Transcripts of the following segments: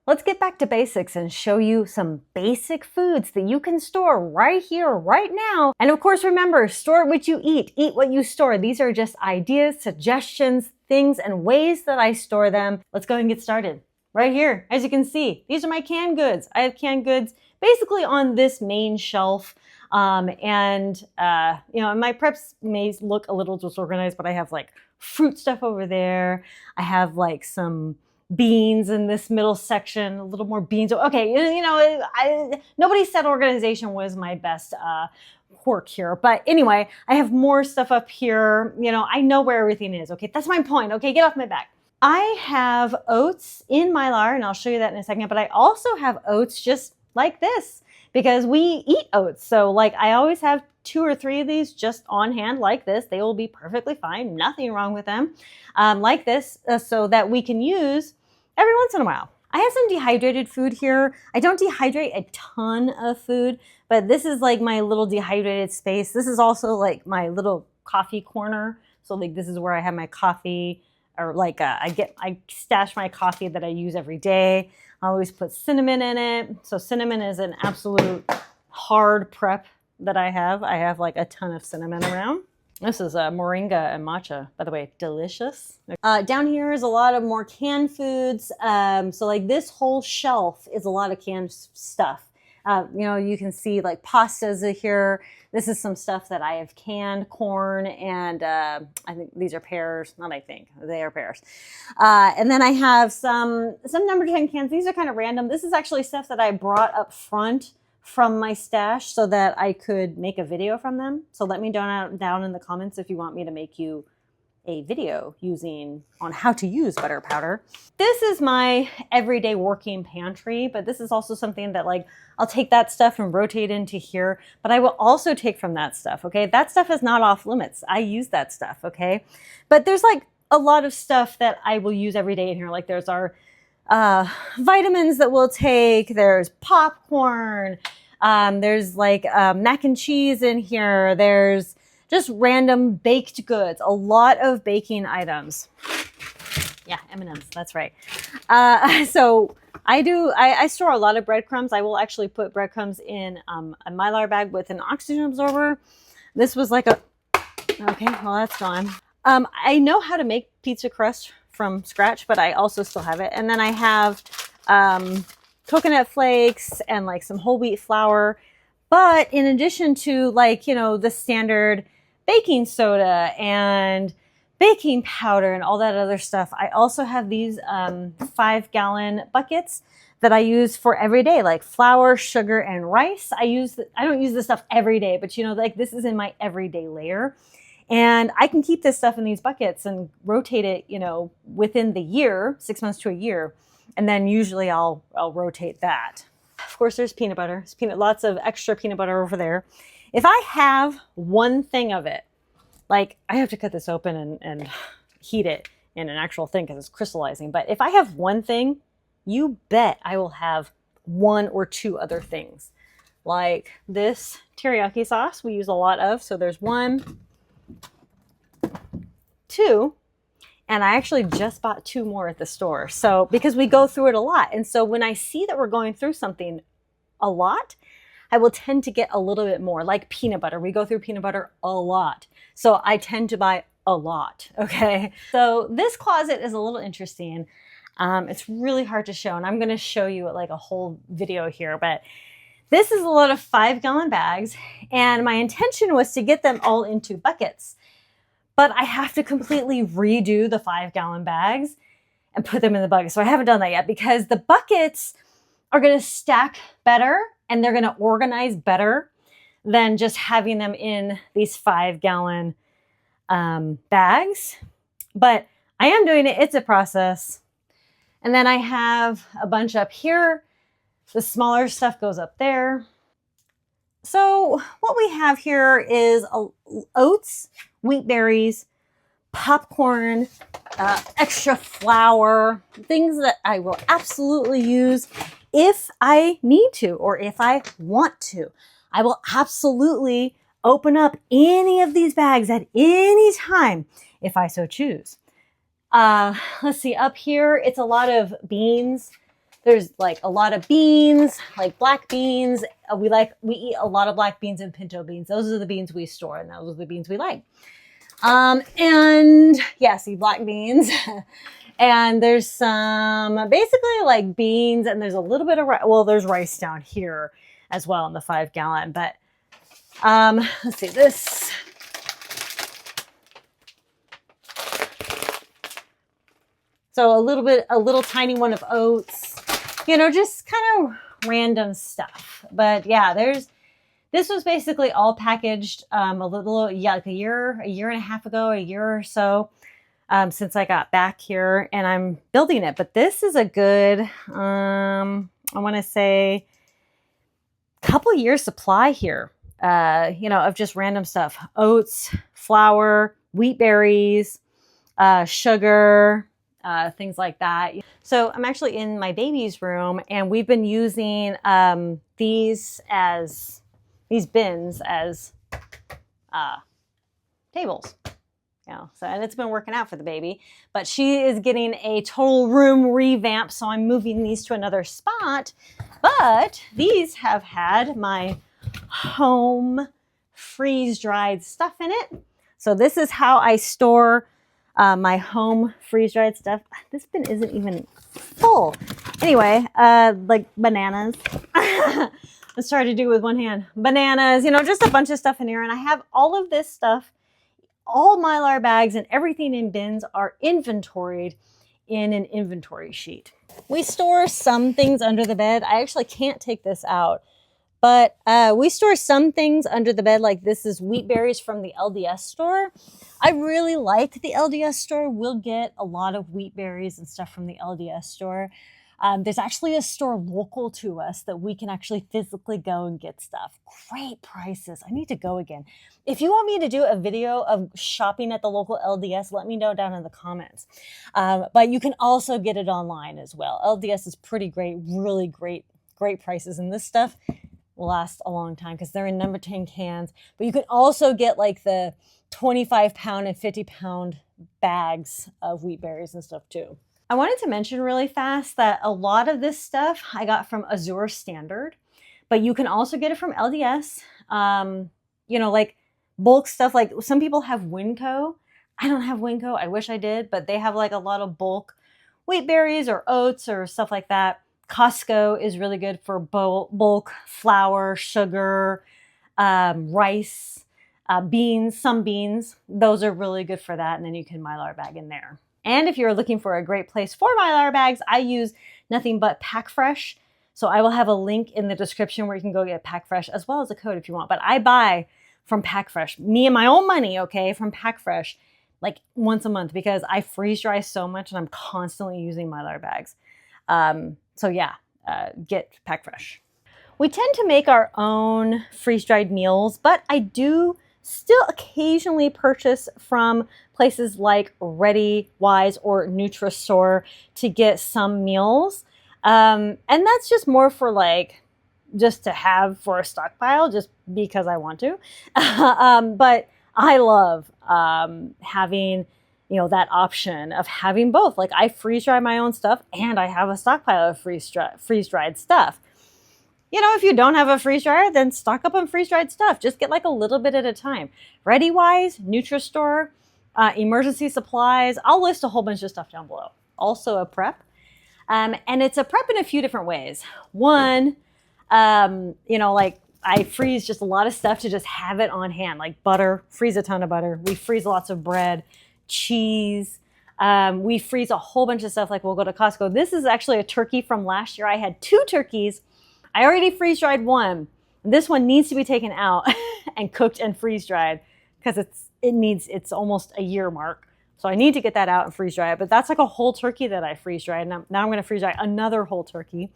Let's get back to basics and show you some basic foods that you can store right here, right now. And of course, remember, store what you eat what you store. These are just ideas, suggestions, things, and ways that I store them. Let's go and get started. Right here, as you can see, these are my canned goods. I have canned goods basically on this main shelf. My preps may look a little disorganized, but I have like fruit stuff over there. I have like some beans in this middle section, a little more beans. Okay, nobody said organization was my best quirk here. But anyway, I have more stuff up here. I know where everything is. Okay, that's my point. Okay, get off my back. I have oats in Mylar, and I'll show you that in a second, but I also have oats just like this because we eat oats. So like I always have 2 or 3 of these just on hand like this. They will be perfectly fine. Nothing wrong with them like this so that we can use every once in a while. I have some dehydrated food here. I don't dehydrate a ton of food, but this is like my little dehydrated space. This is also like my little coffee corner. So like this is where I have my coffee, or like I stash my coffee that I use every day. I always put cinnamon in it. So cinnamon is an absolute hard prep that I have. I have like a ton of cinnamon around. This is moringa and matcha, by the way, delicious. Down here is a lot of more canned foods. So like this whole shelf is a lot of canned stuff. You can see like pastas here. This is some stuff that I have canned, corn, and I think these are pears. Not I think, they are pears. And then I have some number 10 cans. These are kind of random. This is actually stuff that I brought up front from my stash so that I could make a video from them. So let me down in the comments if you want me to make you a video on how to use butter powder. This is my everyday working pantry, but this is also something that like I'll take that stuff and rotate into here, but I will also take from that stuff, okay? That stuff is not off limits. I use that stuff, okay? But there's like a lot of stuff that I will use every day in here. Like there's our vitamins that we'll take, there's popcorn, there's like mac and cheese in here, there's just random baked goods, a lot of baking items. Yeah, M&Ms, that's right. So I store a lot of breadcrumbs. I will actually put breadcrumbs in a Mylar bag with an oxygen absorber. This was like okay, well that's gone. I know how to make pizza crust from scratch, but I also still have it. And then I have coconut flakes and like some whole wheat flour. But in addition to like, the standard baking soda and baking powder and all that other stuff, I also have these 5-gallon buckets that I use for every day, like flour, sugar, and rice. I don't use this stuff every day, but like this is in my everyday layer. And I can keep this stuff in these buckets and rotate it, within the year, 6 months to a year. And then usually I'll rotate that. Of course, there's peanut butter. There's lots of extra peanut butter over there. If I have one thing of it, like I have to cut this open and heat it in an actual thing because it's crystallizing. But if I have one thing, you bet I will have 1 or 2 other things. Like this teriyaki sauce we use a lot of. So there's 1, 2, and I actually just bought 2 more at the store. So because we go through it a lot. And so when I see that we're going through something a lot, I will tend to get a little bit more. Like peanut butter. We go through peanut butter a lot. So I tend to buy a lot. Okay. So this closet is a little interesting. It's really hard to show, and I'm going to show you like a whole video here, but this is a lot of 5-gallon bags, and my intention was to get them all into buckets. But I have to completely redo the 5-gallon bags and put them in the bucket. So I haven't done that yet because the buckets are going to stack better and they're going to organize better than just having them in these 5-gallon bags. But I am doing it. It's a process. And then I have a bunch up here. The smaller stuff goes up there. So what we have here is oats, wheat berries, popcorn, extra flour, things that I will absolutely use if I need to or if I want to. I will absolutely open up any of these bags at any time if I so choose. Let's see, up here, it's a lot of beans. There's like a lot of beans, like black beans. We eat a lot of black beans and pinto beans. Those are the beans we store, and those are the beans we like. And yeah, see, black beans. And there's some basically like beans, and there's a little bit of well, there's rice down here as well in the 5 gallon. But let's see this. So a little tiny one of oats, you know, just kind of random stuff. But yeah, this was basically all packaged like a year and a half ago, a year or so, since I got back here, and I'm building it. But this is a good, I want to say, couple years supply here, you know, of just random stuff: oats, flour, wheat berries, sugar, things like that. So I'm actually in my baby's room, and we've been using these bins as tables. You know, so, and it's been working out for the baby, but she is getting a total room revamp, so I'm moving these to another spot. But these have had my home freeze-dried stuff in it. So this is how I store my home freeze-dried stuff. This bin isn't even full. Anyway, like bananas. Let's try to do it with one hand. Bananas, you know, just a bunch of stuff in here. And I have all of this stuff. All Mylar bags and everything in bins are inventoried in an inventory sheet. We store some things under the bed. I actually can't take this out, but we store some things under the bed. Like this is wheat berries from the LDS store. I really like the LDS store. We'll get a lot of wheat berries and stuff from the LDS store. There's actually a store local to us that we can actually physically go and get stuff. Great prices. I need to go again. If you want me to do a video of shopping at the local LDS, let me know down in the comments. But you can also get it online as well. LDS is pretty great, really great prices. And this stuff will last a long time because they're in number 10 cans. But you can also get like the 25-pound and 50-pound bags of wheat berries and stuff too. I wanted to mention really fast that a lot of this stuff I got from Azure Standard, but you can also get it from LDS. You know, like bulk stuff, like some people have Winco. I don't have Winco. I wish I did, but they have like a lot of bulk wheat berries or oats or stuff like that. Costco is really good for bulk flour, sugar, rice, beans, some beans. Those are really good for that. And then you can Mylar bag in there. And if you're looking for a great place for Mylar bags, I use nothing but Pack Fresh. So I will have a link in the description where you can go get Pack Fresh as well as a code if you want. But I buy from Pack Fresh, me and my own money, okay, from Pack Fresh, like once a month because I freeze dry so much and I'm constantly using Mylar bags. So yeah, get Pack Fresh. We tend to make our own freeze-dried meals, but I do still occasionally purchase from places like Ready, Wise, or Nutristore to get some meals. And that's just more for like, just to have for a stockpile, just because I want to. But I love having, you know, that option of having both. Like I freeze dry my own stuff and I have a stockpile of freeze-dried stuff. You know, if you don't have a freeze dryer, then stock up on freeze-dried stuff. Just get like a little bit at a time. Ready Wise, Nutristore, emergency supplies. I'll list a whole bunch of stuff down below. Also a prep. And it's a prep in a few different ways. One, you know, like I freeze just a lot of stuff to just have it on hand, like butter, freeze a ton of butter. We freeze lots of bread, cheese. We freeze a whole bunch of stuff like we'll go to Costco. This is actually a turkey from last year. I had 2 turkeys. I already freeze dried one. This one needs to be taken out and cooked and freeze dried because it's almost a year mark. So I need to get that out and freeze dry it. But that's like a whole turkey that I freeze dried. Now I'm going to freeze dry another whole turkey.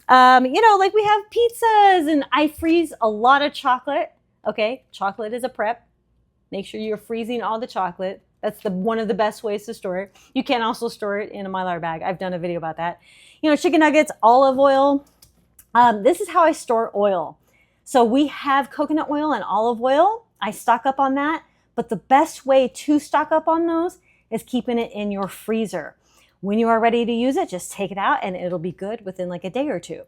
You know, like we have pizzas and I freeze a lot of chocolate. Okay, chocolate is a prep. Make sure you're freezing all the chocolate. That's one of the best ways to store it. You can also store it in a Mylar bag. I've done a video about that. You know, chicken nuggets, olive oil. This is how I store oil. So we have coconut oil and olive oil. I stock up on that. But the best way to stock up on those is keeping it in your freezer. when you are ready to use it, just take it out and it'll be good within like a day or two.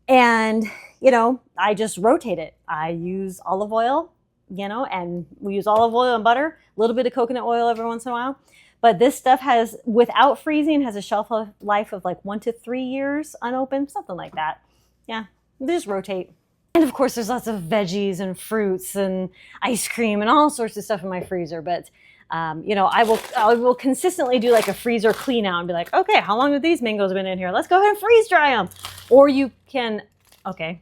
And, you know, I just rotate it. I use olive oil, you know, and we use olive oil and butter, a little bit of coconut oil every once in a while. But this stuff has, without freezing, has a shelf life of like 1 to 3 years unopened, something like that. Yeah, just rotate. And of course, there's lots of veggies and fruits and ice cream and all sorts of stuff in my freezer. But you know, I will consistently do like a freezer clean out and be like, okay, how long have these mangoes been in here? Let's go ahead and freeze dry them. Or you can, okay,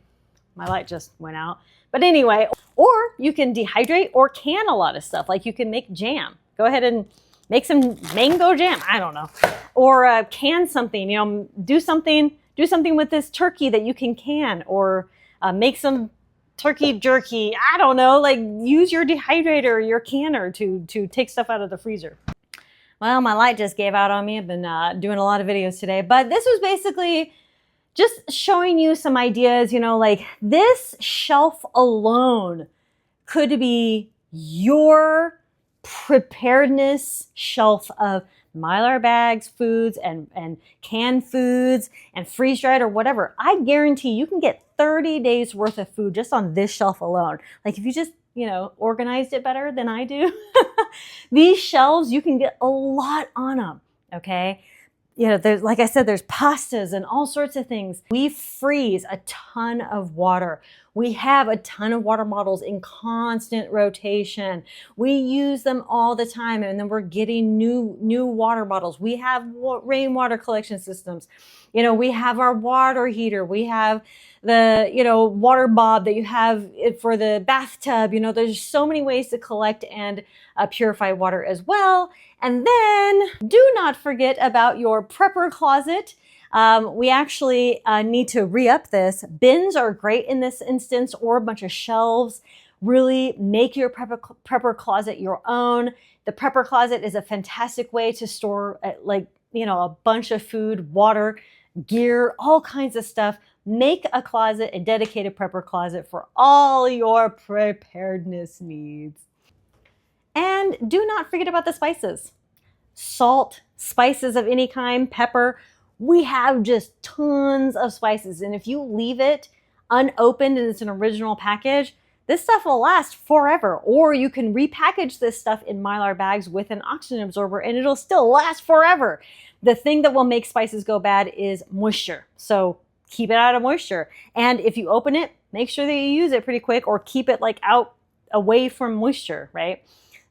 my light just went out. But anyway, or you can dehydrate or can a lot of stuff. Like you can make jam. Go ahead and make some mango jam. I don't know. Or can something, you know, do something with this turkey that you can, or make some turkey jerky. I don't know, like use your dehydrator, your canner to take stuff out of the freezer. Well, my light just gave out on me. I've been doing a lot of videos today, but this was basically just showing you some ideas, you know, like this shelf alone could be your preparedness shelf of Mylar bags, foods, and canned foods, and freeze-dried or whatever. I guarantee you can get 30 days worth of food just on this shelf alone. Like if you just, you know, organized it better than I do, these shelves, you can get a lot on them, okay? You know, there's, like I said, there's pastas and all sorts of things. We freeze a ton of water. We have a ton of water bottles in constant rotation. We use them all the time, and then we're getting new water bottles. We have rainwater collection systems. You know, we have our water heater. We have the, you know, water bob that you have for the bathtub. You know, there's so many ways to collect and purify water as well. And then do not forget about your prepper closet. We actually need to re-up this. Bins are great in this instance, or a bunch of shelves. Really make your prepper closet your own. The prepper closet is a fantastic way to store like, you know, a bunch of food, water, gear, all kinds of stuff. Make a closet, a dedicated prepper closet for all your preparedness needs. And do not forget about the spices. Salt, spices of any kind, pepper. We have just tons of spices. And if you leave it unopened and it's an original package, this stuff will last forever. Or you can repackage this stuff in Mylar bags with an oxygen absorber and it'll still last forever. The thing that will make spices go bad is moisture. So keep it out of moisture. And if you open it, make sure that you use it pretty quick, or keep it like out away from moisture, right?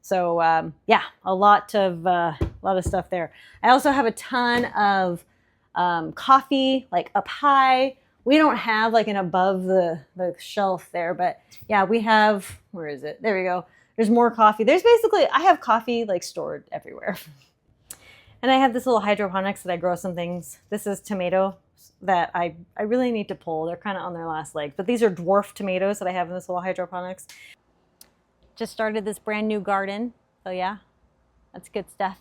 So yeah, a lot of stuff there. I also have a ton of coffee, like up high. We don't have like an above the shelf there, but yeah, we have, where is it? There we go. There's more coffee. There's basically, I have coffee like stored everywhere. And I have this little hydroponics that I grow some things. This is tomato that I really need to pull. They're kind of on their last leg, but these are dwarf tomatoes that I have in this little hydroponics. Just started this brand new garden. So yeah, that's good stuff.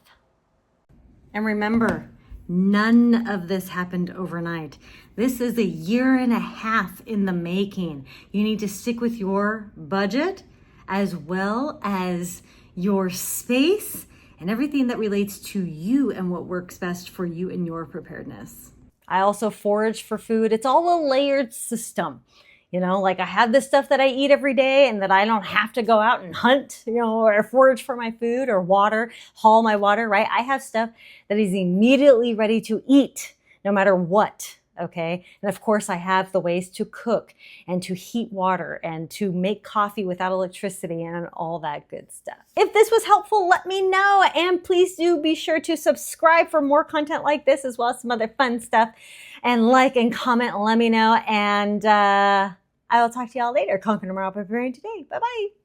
And remember, none of this happened overnight. This is 1.5 years in the making. You need to stick with your budget as well as your space and everything that relates to you and what works best for you and your preparedness. I also forage for food. It's all a layered system. You know, like I have this stuff that I eat every day and that I don't have to go out and hunt, you know, or forage for my food or water, haul my water, right? I have stuff that is immediately ready to eat no matter what, okay? And of course, I have the ways to cook and to heat water and to make coffee without electricity and all that good stuff. If this was helpful, let me know. And please do be sure to subscribe for more content like this, as well as some other fun stuff. And like and comment and let me know. And I will talk to y'all later. Conquer tomorrow, preparing today. Bye-bye.